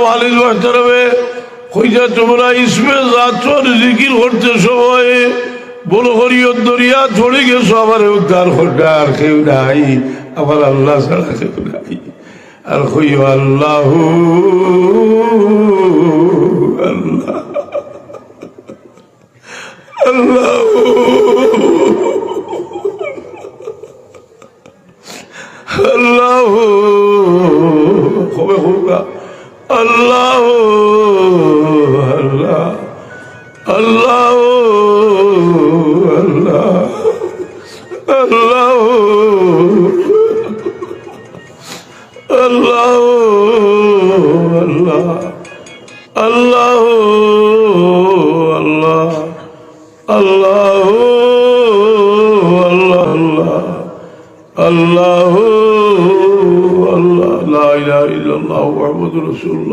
ওয়ালিদ মুহতারামে কইজা তোমরা ইসমে জাতর জিকির করতে সময় বলো হরিয়ত দরিয়া চলে গেছো, আমার উদ্ধার করতে আর কেউ নাই, আমার আল্লাহ ছাড়া কেউ নাই। আর কইও আল্লাহু আল্লাহ আল্লাহু আল্লাহু কবে হোগা আল্লাহু আল্লাহ আল্লাহু আল্লাহ আল্লাহু আল্লাহু আল্লাহ আল্লাহু আল্লাহ আল্লাহু আল্লাহ আল্লাহু আল্লাহ লা ইলাহা ইল্লাল্লাহু মুহাম্মাদুর রাসূলুল্লাহ।